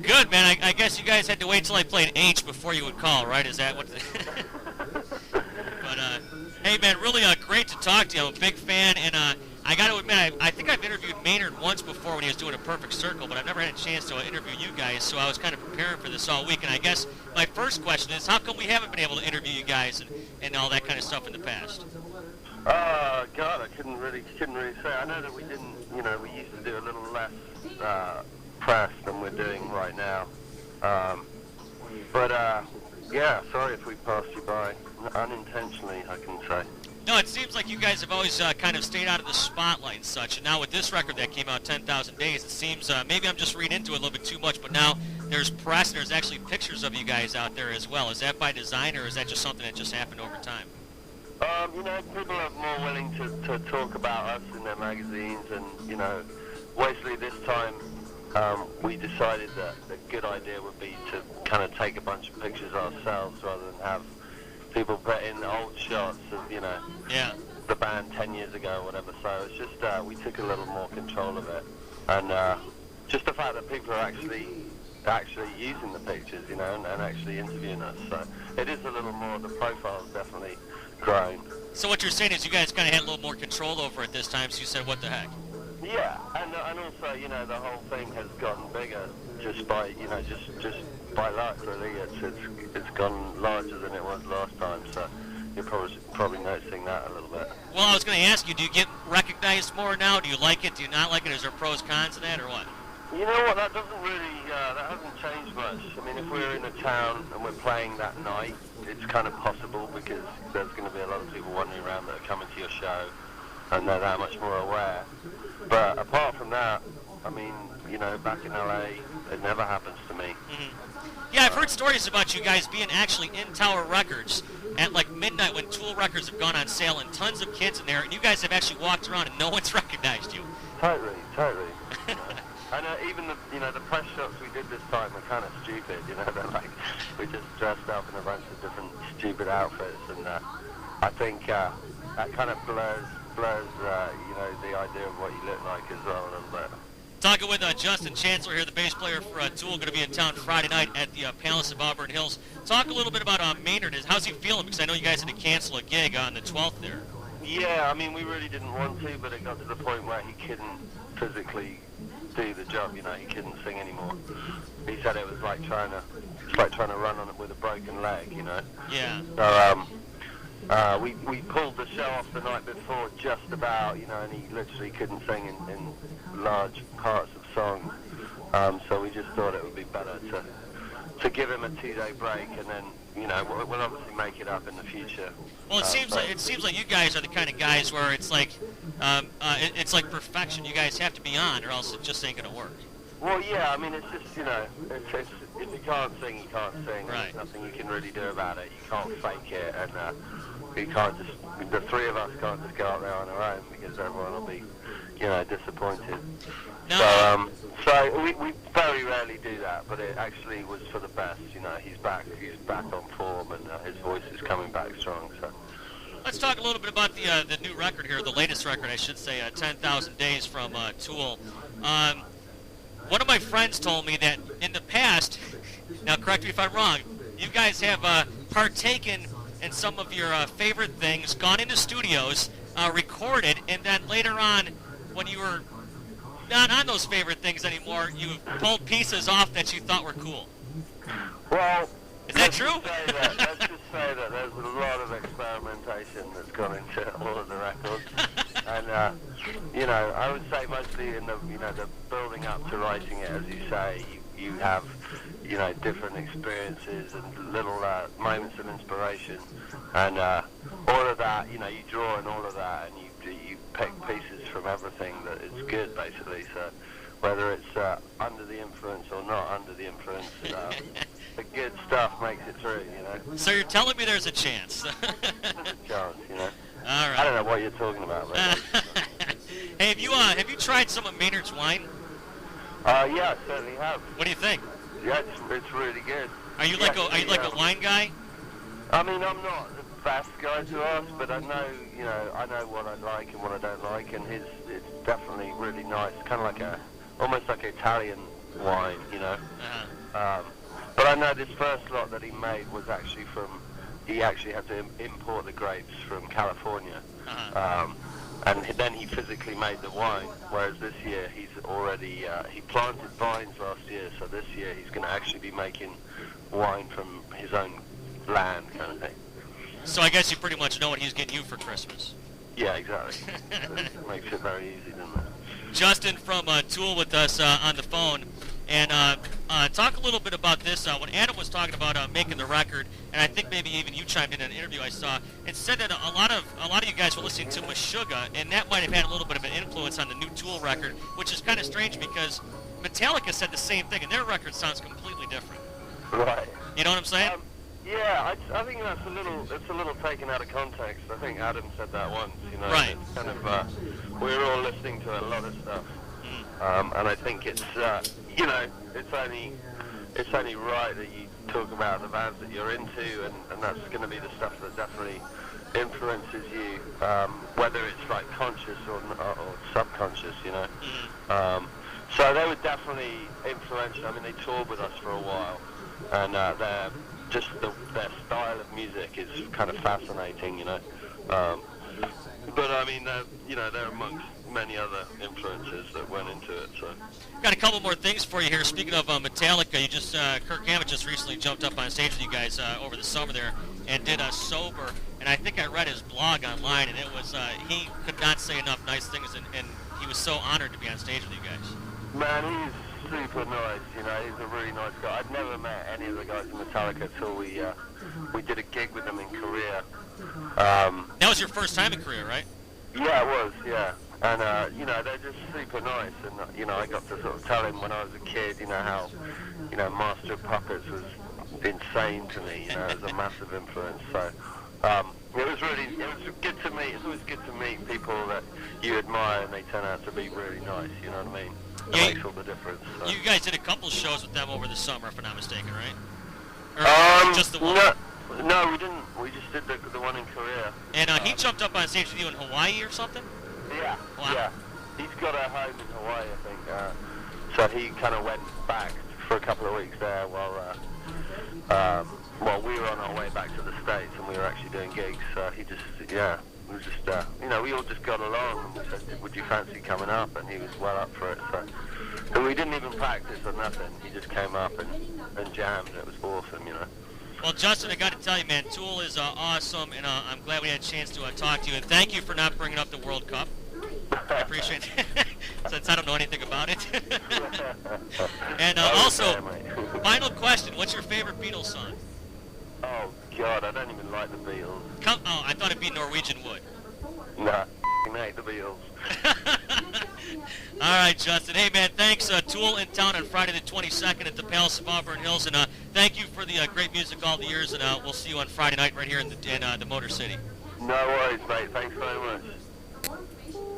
Good, man. I guess you guys had to wait till I played H before you would call, right? Is that what? But hey, man, really great to talk to you. I'm a big fan, and I got to admit, I think I've interviewed Maynard once before when he was doing a Perfect Circle, but I've never had a chance to interview you guys, so I was kind of preparing for this all week. And I guess my first question is, how come we haven't been able to interview you guys and all that kind of stuff in the past? God, I couldn't really say. I know that we didn't, we used to do a little less press than we're doing right now. But yeah, sorry if we passed you by unintentionally, I can say. No, it seems like you guys have always kind of stayed out of the spotlight and such, and now with this record that came out, 10,000 Days, it seems, maybe I'm just reading into it a little bit too much, but now there's press and there's actually pictures of you guys out there as well. Is that by design, or is that just something that just happened over time? People are more willing to talk about us in their magazines, and, basically this time we decided that the good idea would be to kind of take a bunch of pictures ourselves rather than have people put in old shots of, yeah, the band 10 years ago or whatever. So it's just, we took a little more control of it. And just the fact that people are actually using the pictures, and actually interviewing us. So it is a little more, the profile's definitely grown. So what you're saying is you guys kind of had a little more control over it this time, so you said, what the heck? Yeah, and also, the whole thing has gotten bigger just by, just by luck, really. It's gone larger than it was last time, so you're probably noticing that a little bit. Well, I was going to ask you, do you get recognized more now? Do you like it? Do you not like it? Is there pros, cons to that, or what? You know what, that doesn't really, that hasn't changed much. I mean, if we're in a town and we're playing that night, it's kind of possible because there's going to be a lot of people wandering around that are coming to your show and they're that much more aware. But apart from that, I mean, back in LA, it never happens to me. Mm-hmm. Yeah, I've heard stories about you guys being actually in Tower Records at like midnight when Tool records have gone on sale and tons of kids in there, and you guys have actually walked around and no one's recognized you. Totally. And even the press shots we did this time were kind of stupid, they're like, we just dressed up in a bunch of different stupid outfits, and I think that kind of blurs, the idea of what you look like as well a little bit. Talking with Justin Chancellor here, the bass player for Tool, going to be in town Friday night at the Palace of Auburn Hills. Talk a little bit about Maynard. How's he feeling? Because I know you guys had to cancel a gig on the 12th there. Yeah, I mean, we really didn't want to, but it got to the point where he couldn't physically do the job, he couldn't sing anymore. He said it was like trying to run on it with a broken leg, Yeah. So, we pulled the show off the night before just about, and he literally couldn't sing in large parts of songs. So we just thought it would be better to give him a 2-day break, and then, we'll obviously make it up in the future. Well, it seems like you guys are the kind of guys where it's like it's like perfection. You guys have to be on, or else it just ain't gonna work. Well, yeah, I mean, it's just, it's if you can't sing, you can't sing. Right. There's nothing you can really do about it. You can't fake it, and you can't just, the three of us can't just go out there on our own because everyone will be, disappointed. No. So we very rarely do that, but it actually was for the best. He's back on form, and his voice is coming back strong. So. Let's talk a little bit about the new record here, the latest record, I should say, 10,000 Days from Tool. One of my friends told me that in the past, now correct me if I'm wrong, you guys have partaken in some of your favorite things, gone into studios, recorded, and then later on, when you were not on those favorite things anymore, you pulled pieces off that you thought were cool. Well, is that true? Let's just say that there's a lot of experimentation that's gone into all of the records, and I would say mostly in the the building up to writing it, as you say, you have different experiences and little moments of inspiration, and all of that you draw on all of that, and you pick pieces from everything that is good, basically. So whether it's under the influence or not under the influence, the good stuff makes it through, So you're telling me there's a chance? There's a chance, All right. I don't know what you're talking about, but hey, have you tried some of Maynard's wine? yeah, I certainly have. What do you think? Yeah, it's really good. Are you like a wine guy? I mean, I'm not the best guy to ask, but I know, I know what I like and what I don't like, and it's definitely really nice. Kind of like almost like Italian wine, But I know this first lot that he made was actually he actually had to import the grapes from California. And then he physically made the wine, whereas this year he's already, he planted vines last year, so this year he's going to actually be making wine from his own land kind of thing. So I guess you pretty much know what he's getting you for Christmas. Yeah, exactly. It makes it very easy, doesn't it? Justin from Tool with us on the phone. And talk a little bit about this. When Adam was talking about making the record, and I think maybe even you chimed in an interview I saw, it said that a lot of you guys were listening to Meshuggah, and that might have had a little bit of an influence on the new Tool record, which is kind of strange because Metallica said the same thing, and their record sounds completely different. Right. You know what I'm saying? Yeah, I think that's a little taken out of context. I think Adam said that once. Right. It's kind of we're all listening to a lot of stuff. And I think it's it's only right that you talk about the bands that you're into, and that's going to be the stuff that definitely influences you, whether it's like conscious or subconscious, So they were definitely influential. I mean, they toured with us for a while, and their style of music is kind of fascinating, But I mean, they're amongst many other influences that went into it. So, got a couple more things for you here. Speaking of Metallica, you just Kirk Hammett just recently jumped up on stage with you guys over the summer there and did a sober. And I think I read his blog online, and it was he could not say enough nice things, and he was so honored to be on stage with you guys. Man, he's super nice. He's a really nice guy. I'd never met any of the guys in Metallica until we did a gig with them in Korea. That was your first time in Korea, right? Yeah, it was, yeah. And, they're just super nice. And, I got to sort of tell him when I was a kid, how, Master of Puppets was insane to me, it was a massive influence. So, it was good to meet. It's always good to meet people that you admire and they turn out to be really nice, you know what I mean? It makes all the difference. So. You guys did a couple shows with them over the summer, if I'm not mistaken, right? Or just the one? No, we didn't. We just did the one in Korea. And he jumped up on stage with you in Hawaii or something? Yeah. Wow. Yeah. He's got a home in Hawaii, I think. So he kind of went back for a couple of weeks there while we were on our way back to the States and we were actually doing gigs. So he just, we were just, we all just got along and we said, would you fancy coming up? And he was well up for it. So we didn't even practice or nothing. He just came up and jammed. It was awesome, Well, Justin, I got to tell you, man, Tool is awesome, and I'm glad we had a chance to talk to you. And thank you for not bringing up the World Cup. I appreciate it, since I don't know anything about it. And also, final question, what's your favorite Beatles song? Oh, God, I don't even like the Beatles. I thought it'd be Norwegian Wood. Nah, I hate the Beatles. All right, Justin. Hey, man, thanks. Tool in town on Friday the 22nd at the Palace of Auburn Hills. And thank you for the great music all the years. And we'll see you on Friday night right here in the Motor City. No worries, mate. Thanks very much.